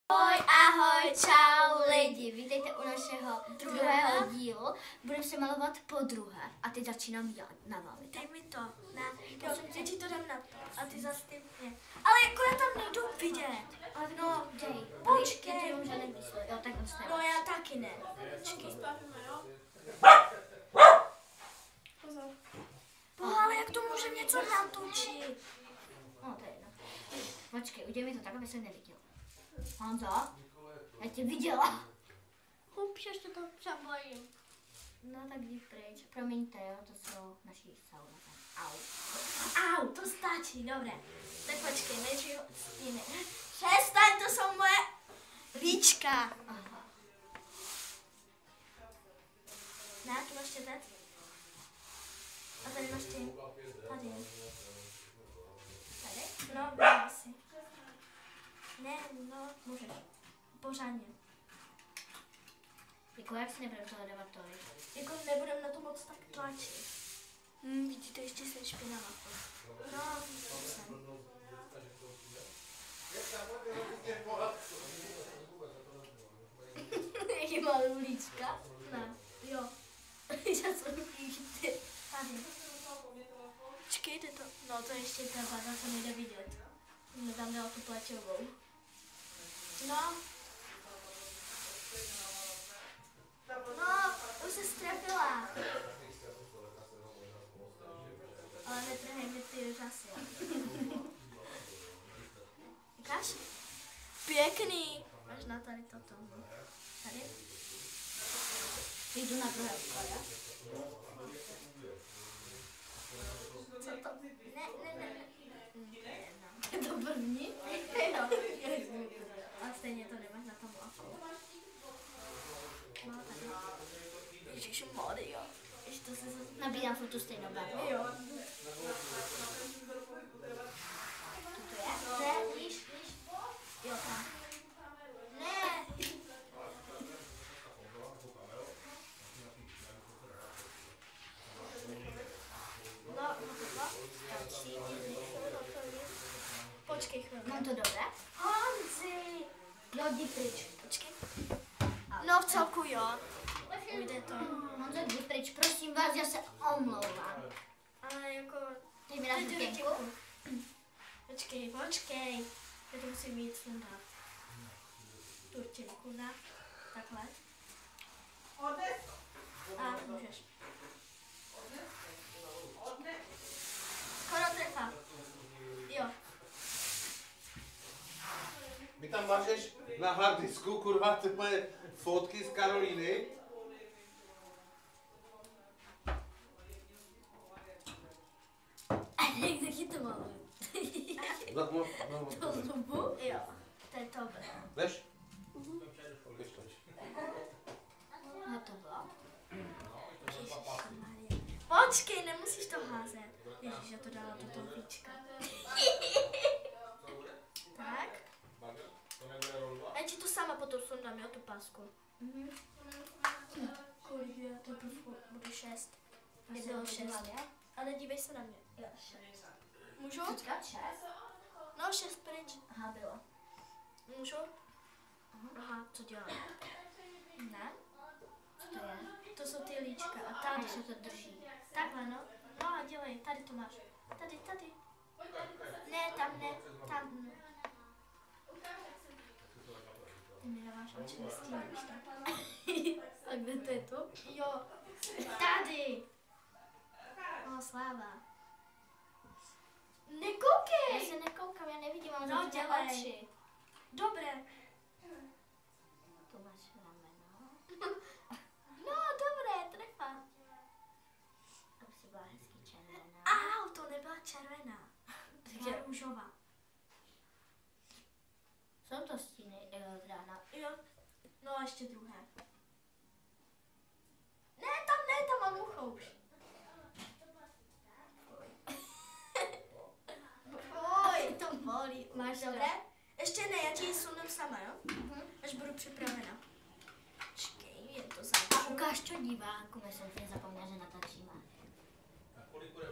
Ahoj, čau lidi, vítejte u našeho druhého dílu. Budeme se malovat podruhé a teď začínám já na vámi. Dej mi to, ne, jo, já ti to dám na to a ty zase ty mě. Ale jako já tam nejdu vidět. Ale no, dej. Počkej. Jo, tak vlastně. No já taky ne. Počkej. Pozor. Ale jak to může něco natočit? No, to je jedno. Počkej, udělej mi to tak, aby jsem neviděl. Honzo, já tě viděla. Hupšeš to přebojím. No tak jdi pryč. Promiňte, jo, to jsou naši sauna. Au. Au, to stačí, dobré. Tak počkej, nejdřív jiné. Přestaň, to jsou moje líčka. Aha. Ne, tu máš štětec. A tady máš ty. Tady. Tady? No, bude si. Ne, no, můžeš. Pořádně. Jako jak si nebudeme toho dávat tolik? Jako nebudem na to moc tak tlačit. Vidíte, ještě jsem špinavá. No, jsem. Je malý líčka? Ne, jo. Já jsem líčky. Tady. Počkejte to. No, to ještě ta voda se nejde vidět. Mě tam dala tu plaťovou. No. No, už se strefila. Ale netrhej mi ty řasy. Ukáž? Pěkný. Máš na tady toto. Tady? Jdu na druhé škole. Co to? Ne. Je to první? Jo. A stejně to nemáš na tom oku. No tady. Ježišmarja. Ještě to se zase... Nabírám furt tu stejnou barvu. Jo. To je? Ne, víš. Jo, tam. Ne. No, stačí. Počkej chvíli. Mám to dobré? Honzi. Jo, jdi pryč. Počkej. No v celku jo. Ujde to. Honzo, jdi pryč, prosím vás, já se omlouvám. Ale jako... Ty mi dáš rutěnku? Počkej. Já to musím mít sundat. Tu rutěnku dá. Takhle. A můžeš. Skoro trefa. Jo. My tam máš na harddisku, kurva, ty moje fotky z Karolíny. Jak taky to máme? To zubu? Jo. To je dobré. Veš? Hotovo. Počkej, nemusíš to házet. Ježíš, já to dala do toho víčka. Tak. Já ti to sama potom sundám, jo, tu pásku. Kolik je, to budu 6. Bylo 6. Ale dívej se na mě. Jo, 6. Můžu? Počkat, 6? No, 6 pryč. Aha, bylo. Můžu? Aha, co dělám? Ne? Co to je? To jsou ty líčka a Tady tady. se to drží. Takhle, no. No a dělej, tady to máš. Tady. Ne, tam ne, tam ne. Ty mi dáváš oči nestíníš, tak? A kde to je to? Jo, tady. O, sláva. Já Nekoukej. se nekoukám, já nevidím, mám No, zavřené dělej. oči. Dobré. Tu máš rameno. No, dobré, trefa. Aby si byla hezky červená. Au, to nebyla červená. To je růžová. Jsou to stíny rána. Jo. No a ještě druhé. Ne, tam mám ucho už. Oj, to bolí. Máš Dobré? Ještě ne, já ti ji sundám sama, jo? Až budu připravena. Počkej, je to A zavřu. ukáž to divákům, já jsem úplně zapomněla, že natáčíme. A kolik bude?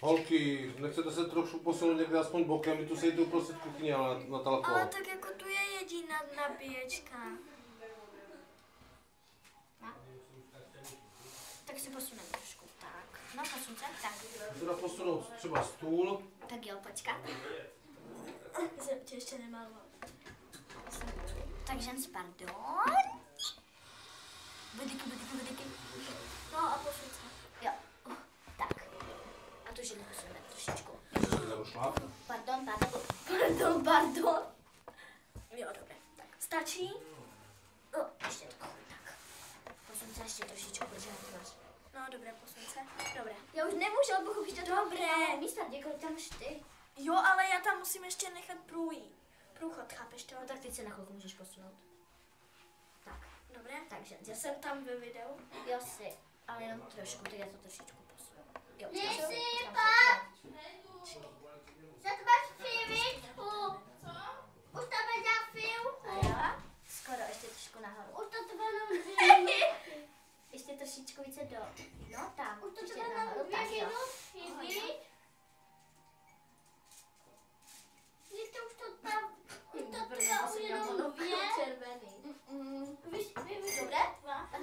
Holky, nechcete se trošku posunout někde aspoň bokem, my tu sejdu uprostřed kuchyně na telefon. Ale tak jako tu je jediná nabíječka. Tak si posuneme trošku. Tak. No, posun se. Tak. Teda posunout třeba stůl. Tak jo, počkat. Jsem tě ještě nemalovala. Takže pardon. Budiky. No a posun se. Jo. Tak. A tu ženu posuneme trošičku. Pardon. Jo, dobré. Tak, stačí? Ještě trochu. Tak. Posun se ještě trošičku, protože to máš. No, dobré, posun se. Dobré. Já už nemůžu, ale pochopíš to dobré. Místa, děkuji, tam máš ty. Jo, ale já tam musím ještě nechat průchod, chápeš to? No tak teď se na chvilku můžeš posunout. Tak. Dobré? Takže Já jsem tam ve videu. jo si, ale jenom trošku, tak já to trošičku posunu. Jo, Za to máš filmičku. Už tam je za film. skoro, ještě trošku nahoru. Už to tebe jenom Ještě trošičku více do, no tam, Už to ještě tebe nahoru, jenom tak 2 jo. minutky, víš? Víte, už to tam, už to tebe jenom 2. červený. Víš, Dobré?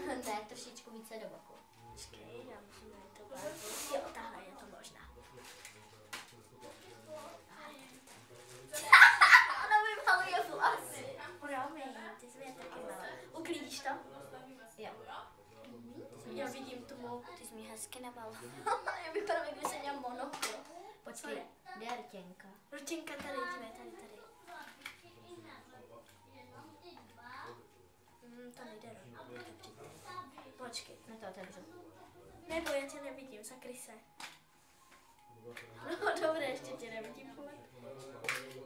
Ne, trošičku více do boku. Počkej, já musím najít to barvu. Jo, tahle je to možná. Ona mi maluje vlasy. Promiň, ty jsi mě taky malá. Uklidíš to? Jo. Já vidím tu mou. Ty jsi mě hezky namalovala. Já vypadám, jak by se měl monokl. Počkej, kde je rtěnka? Ručenka tady, dívej, tady. To nejde rovnou. Počkej. No to otevřu. Nebo já tě nevidím, zakryj se. No dobré, ještě tě nevidím.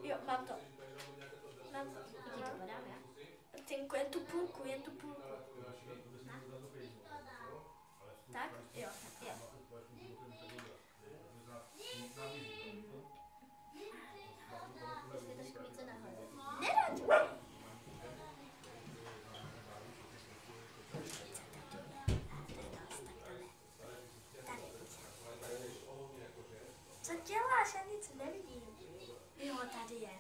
Jo, mám to. Jak ti to podám, já? Rtěnku, jen tu půlku. Tak? Jo. Jo. Ještě trošku více nahoru. Co děláš? Já nic nevidím. Jo, tady je.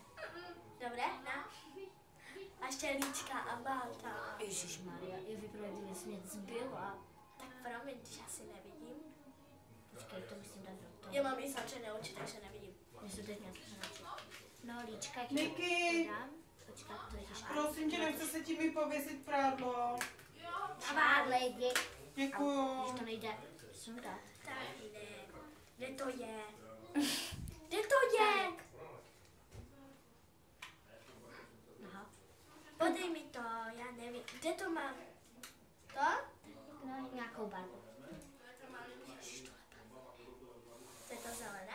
Dobré, na. A ještě líčka a balta. Ježišmarja, je vypadá, kdyby jsi mě zbyla. Tak promiň, když asi nevidím. Počkej, to musím dát do toho. Já mám i zavřené oči, takže nevidím. Mě se teď něco naučit. No, líčka, jak Niky! to dám? Počkat, to je těžké. Prosím tě, nechce se ti mi pověsit prádlo. Švádle, když Děkuju. to nejde sundat. Tak ne. Kde to je? Kde to je? Aha. Podej mi to, já nevím. Kde to mám? To? No, nějakou barvu. To je to zelené?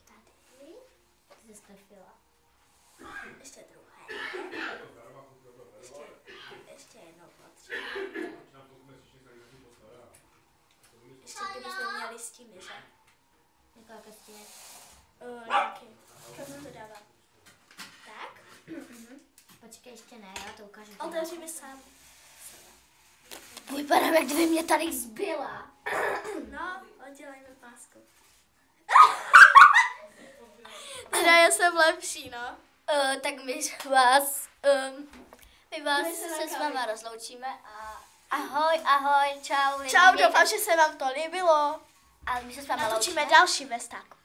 Tady. Ty jsi strefila. Ještě druhé. Ještě jednou potřebuji. Ještě kdybychom měli stíny, že? Jako jaké stěny. Nějaký. Co to dává? Tak? Počkej, ještě ne, já to ukážu. Otevři mi sám. Vypadám, jak kdyby mě tady zbyla. No, oddělejme pásku. Teda já jsem lepší, no. Tak my vás My se se s nakali. váma rozloučíme a ahoj, čau lidi. Čau, doufám, že se vám to líbilo. Ale my se s váma Natočíme loučíme. další vesták.